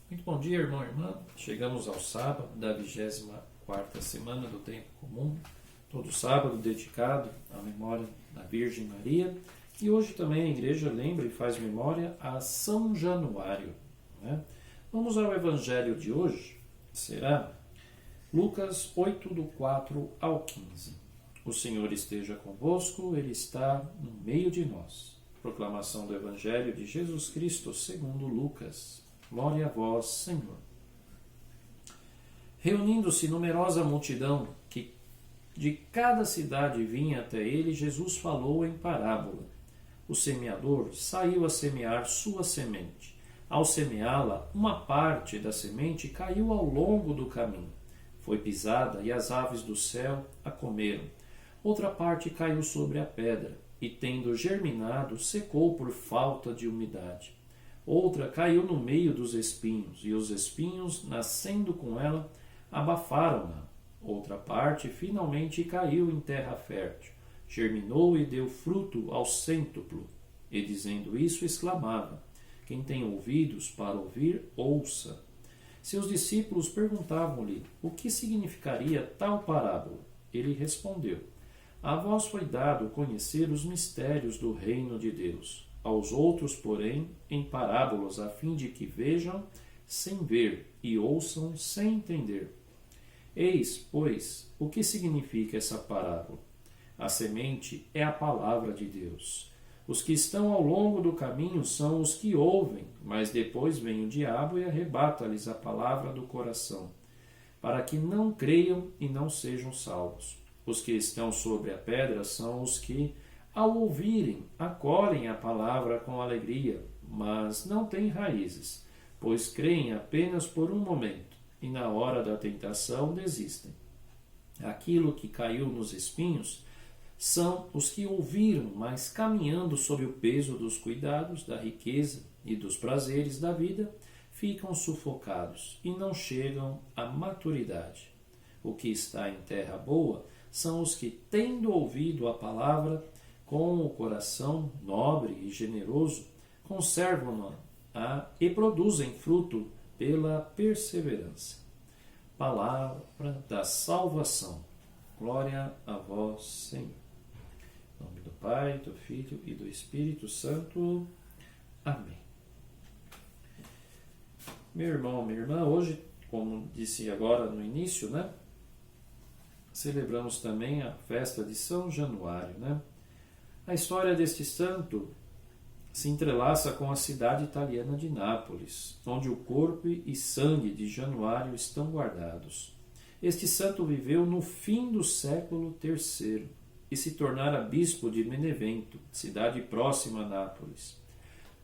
Muito bom dia, irmão e irmã. Chegamos ao sábado da 24ª semana do Tempo Comum. Todo sábado dedicado à memória da Virgem Maria. E hoje também a igreja lembra e faz memória a São Januário. Né? Vamos ao Evangelho de hoje. Será Lucas 8, do 4 ao 15. O Senhor esteja convosco, Ele está no meio de nós. Proclamação do Evangelho de Jesus Cristo segundo Lucas. Glória a vós, Senhor. Reunindo-se numerosa multidão, que de cada cidade vinha até ele, Jesus falou em parábola. O semeador saiu a semear sua semente. Ao semeá-la, uma parte da semente caiu ao longo do caminho. Foi pisada e as aves do céu a comeram. Outra parte caiu sobre a pedra e, tendo germinado, secou por falta de umidade. Outra caiu no meio dos espinhos, e os espinhos, nascendo com ela, abafaram-na. Outra parte finalmente caiu em terra fértil, germinou e deu fruto ao cêntuplo. E dizendo isso, exclamava: quem tem ouvidos para ouvir, ouça. Seus discípulos perguntavam-lhe o que significaria tal parábola. Ele respondeu: a vós foi dado conhecer os mistérios do reino de Deus. Aos outros, porém, em parábolas, a fim de que vejam sem ver e ouçam sem entender. Eis, pois, o que significa essa parábola. A semente é a palavra de Deus. Os que estão ao longo do caminho são os que ouvem, mas depois vem o diabo e arrebata-lhes a palavra do coração, para que não creiam e não sejam salvos. Os que estão sobre a pedra são os que, ao ouvirem, acolhem a palavra com alegria, mas não têm raízes, pois creem apenas por um momento, e na hora da tentação desistem. Aquilo que caiu nos espinhos são os que ouviram, mas caminhando sob o peso dos cuidados, da riqueza e dos prazeres da vida, ficam sufocados e não chegam à maturidade. O que está em terra boa são os que, tendo ouvido a palavra, com o coração nobre e generoso, conservam-na e produzem fruto pela perseverança. Palavra da salvação. Glória a vós, Senhor. Em nome do Pai, do Filho e do Espírito Santo. Amém. Meu irmão, minha irmã, hoje, como disse agora no início, celebramos também a festa de São Januário, A história deste santo se entrelaça com a cidade italiana de Nápoles, onde o corpo e sangue de Januário estão guardados. Este santo viveu no fim do século III e se tornara bispo de Benevento, cidade próxima a Nápoles.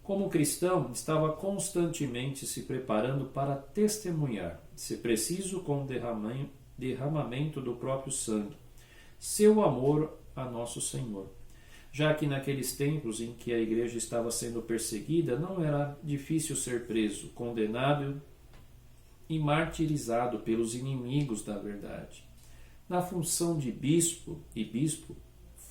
Como cristão, estava constantemente se preparando para testemunhar, se preciso com derramamento do próprio sangue, seu amor a Nosso Senhor. Já que naqueles tempos em que a igreja estava sendo perseguida, não era difícil ser preso, condenado e martirizado pelos inimigos da verdade. Na função de bispo,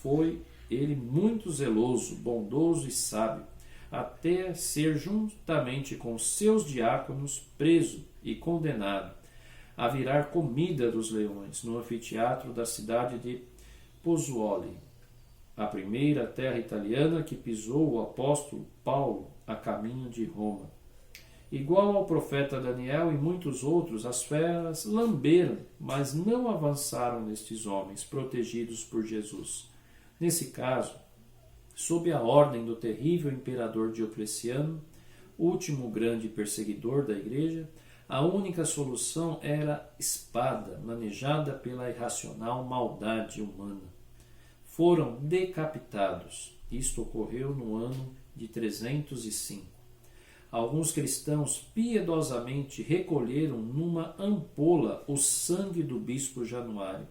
foi ele muito zeloso, bondoso e sábio, até ser juntamente com seus diáconos preso e condenado a virar comida dos leões no anfiteatro da cidade de Pozzuoli, a primeira terra italiana que pisou o apóstolo Paulo a caminho de Roma. Igual ao profeta Daniel e muitos outros, as feras lamberam, mas não avançaram nestes homens, protegidos por Jesus. Nesse caso, sob a ordem do terrível imperador Diocleciano, último grande perseguidor da igreja, a única solução era espada, manejada pela irracional maldade humana. Foram decapitados. Isto ocorreu no ano de 305. Alguns cristãos piedosamente recolheram numa ampola o sangue do bispo Januário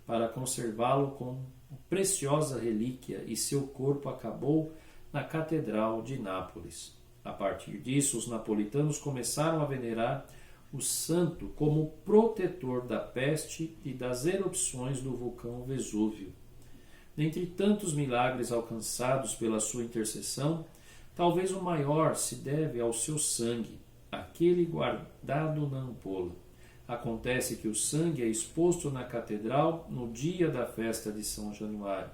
para conservá-lo como preciosa relíquia, e seu corpo acabou na Catedral de Nápoles. A partir disso, os napolitanos começaram a venerar o santo como protetor da peste e das erupções do vulcão Vesúvio. Dentre tantos milagres alcançados pela sua intercessão, talvez o maior se deve ao seu sangue, a aquele guardado na ampola. Acontece que o sangue é exposto na catedral no dia da festa de São Januário.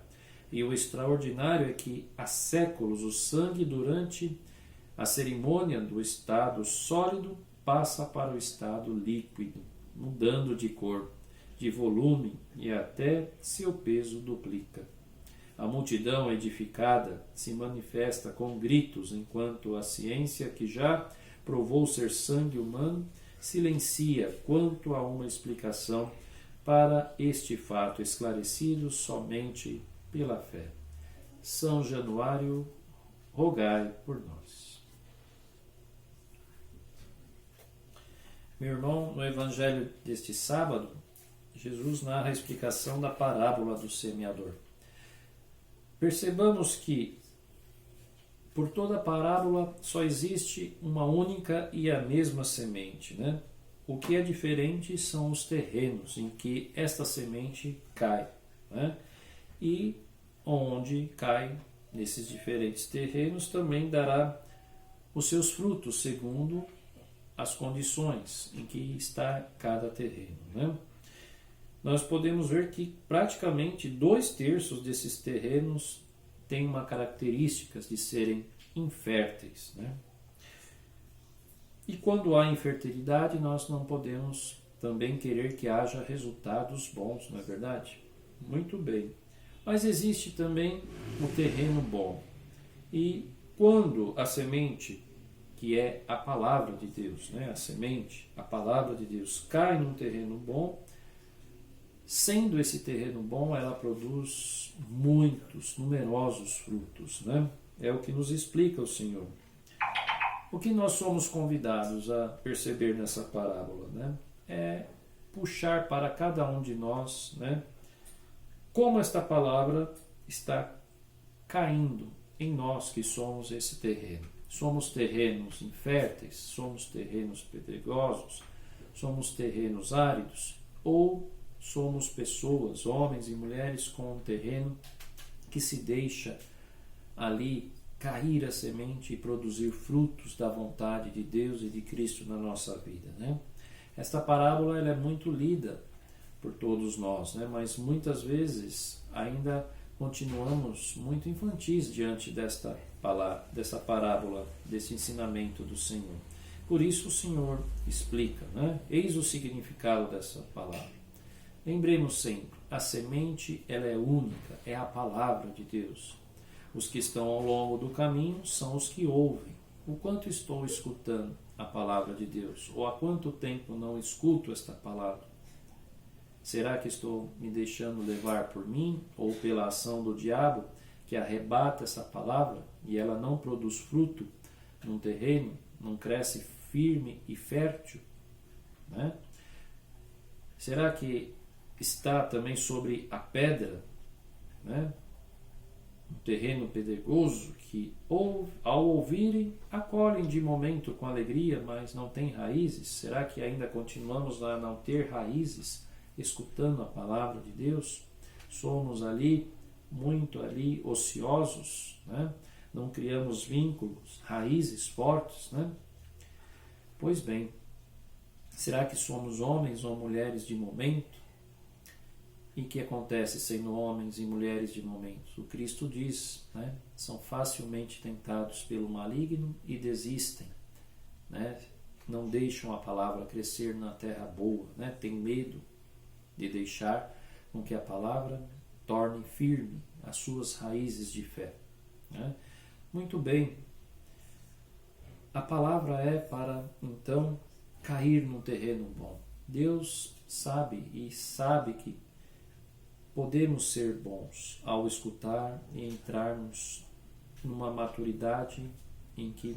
E o extraordinário é que há séculos o sangue, durante a cerimônia do estado sólido, passa para o estado líquido, mudando de cor, de volume e até seu peso duplica. A multidão edificada se manifesta com gritos, enquanto a ciência, que já provou ser sangue humano, silencia quanto a uma explicação para este fato esclarecido somente pela fé. São Januário, rogai por nós. Meu irmão, no Evangelho deste sábado, Jesus narra a explicação da parábola do semeador. Percebamos que, por toda a parábola, só existe uma única e a mesma semente, né? O que é diferente são os terrenos em que esta semente cai, né? E onde cai nesses diferentes terrenos também dará os seus frutos, segundo as condições em que está cada terreno, né? Nós podemos ver que praticamente 2/3 desses terrenos têm uma característica de serem inférteis, né? E quando há infertilidade, nós não podemos também querer que haja resultados bons, não é verdade? Muito bem. Mas existe também o terreno bom. E quando a semente, que é a palavra de Deus, né? A semente, a palavra de Deus, cai num terreno bom, sendo esse terreno bom, ela produz muitos, numerosos frutos, né? É o que nos explica o Senhor. O que nós somos convidados a perceber nessa parábola, né? É puxar para cada um de nós, né? Como esta palavra está caindo em nós que somos esse terreno. Somos terrenos inférteis, somos terrenos pedregosos, somos terrenos áridos, ou somos pessoas, homens e mulheres, com um terreno que se deixa ali cair a semente e produzir frutos da vontade de Deus e de Cristo na nossa vida, né? Esta parábola ela é muito lida por todos nós, né? Mas muitas vezes ainda continuamos muito infantis diante desta parábola, desse ensinamento do Senhor. Por isso o Senhor explica, né? Eis o significado dessa palavra. Lembremos sempre, a semente ela é única, é a palavra de Deus. Os que estão ao longo do caminho são os que ouvem. O quanto estou escutando a palavra de Deus? Ou há quanto tempo não escuto esta palavra? Será que estou me deixando levar por mim ou pela ação do diabo que arrebata essa palavra e ela não produz fruto num terreno, não cresce firme e fértil, né? Será que está também sobre a pedra, né? Um terreno pedregoso que, ao ouvirem, acolhem de momento com alegria, mas não tem raízes? Será que ainda continuamos a não ter raízes, escutando a palavra de Deus? Somos muito ociosos, né? Não criamos vínculos, raízes fortes, né? Pois bem, será que somos homens ou mulheres de momento? E o que acontece sendo homens e mulheres de momento? O Cristo diz, né? São facilmente tentados pelo maligno e desistem, né? Não deixam a palavra crescer na terra boa, né? Tem medo de deixar com que a palavra torne firme as suas raízes de fé, né? Muito bem, a palavra é para então cair num terreno bom. Deus sabe que podemos ser bons ao escutar e entrarmos numa maturidade em que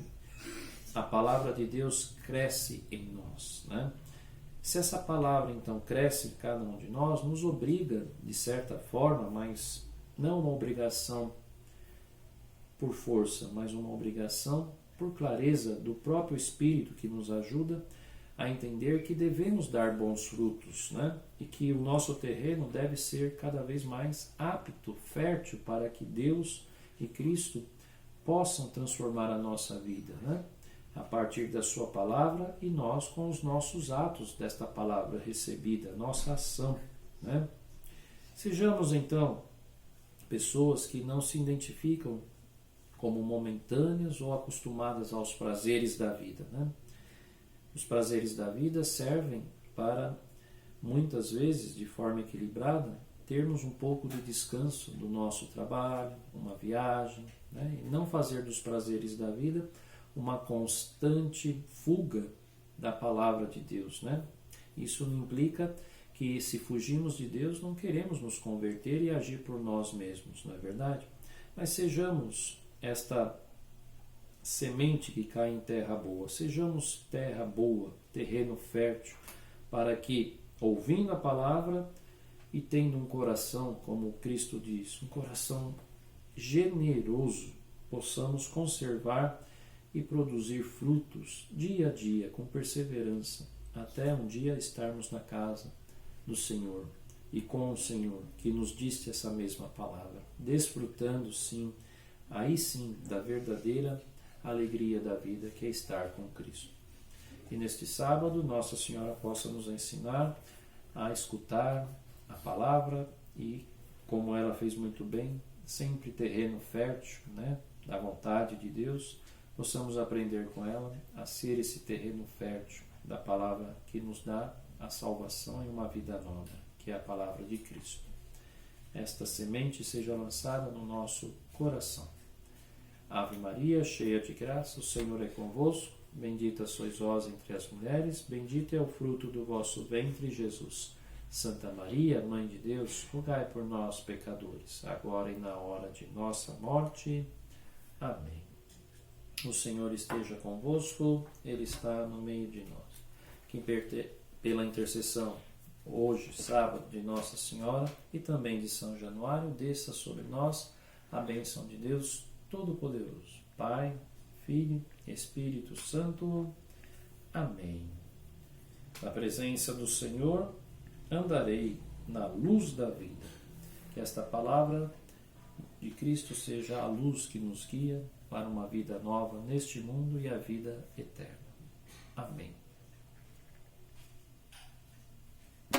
a palavra de Deus cresce em nós, né? Se essa palavra então cresce em cada um de nós, nos obriga de certa forma, mas não uma obrigação por força, mas uma obrigação por clareza do próprio Espírito que nos ajuda a entender que devemos dar bons frutos, né? E que o nosso terreno deve ser cada vez mais apto, fértil, para que Deus e Cristo possam transformar a nossa vida, né? A partir partir da sua palavra e nós com os nossos atos desta palavra recebida, nossa ação, né? Sejamos então pessoas que não se identificam como momentâneas ou acostumadas aos prazeres da vida, né? Os prazeres da vida servem para, muitas vezes, de forma equilibrada, termos um pouco de descanso do nosso trabalho, uma viagem, né? E não fazer dos prazeres da vida uma constante fuga da palavra de Deus, né? Isso implica que, se fugimos de Deus, não queremos nos converter e agir por nós mesmos, não é verdade? Mas sejamos esta semente que cai em terra boa, sejamos terra boa, terreno fértil, para que, ouvindo a palavra e tendo um coração, como Cristo diz, um coração generoso, possamos conservar e produzir frutos dia a dia, com perseverança, até um dia estarmos na casa do Senhor e com o Senhor, que nos disse essa mesma palavra, desfrutando sim, aí sim, da verdadeira alegria da vida, que é estar com Cristo. E neste sábado, Nossa Senhora possa nos ensinar a escutar a palavra e, como ela fez muito bem, sempre terreno fértil, né, da vontade de Deus, possamos aprender com ela a ser esse terreno fértil da palavra que nos dá a salvação e uma vida nova, que é a palavra de Cristo. Esta semente seja lançada no nosso coração. Ave Maria, cheia de graça, o Senhor é convosco. Bendita sois vós entre as mulheres, bendito é o fruto do vosso ventre, Jesus. Santa Maria, Mãe de Deus, rogai por nós, pecadores, agora e na hora de nossa morte. Amém. O Senhor esteja convosco, Ele está no meio de nós. Que pela intercessão, hoje, sábado, de Nossa Senhora e também de São Januário, desça sobre nós a bênção de Deus Todo-Poderoso, Pai, Filho, Espírito Santo. Amém. Na presença do Senhor, andarei na luz da vida. Que esta palavra de Cristo seja a luz que nos guia para uma vida nova neste mundo e a vida eterna. Amém.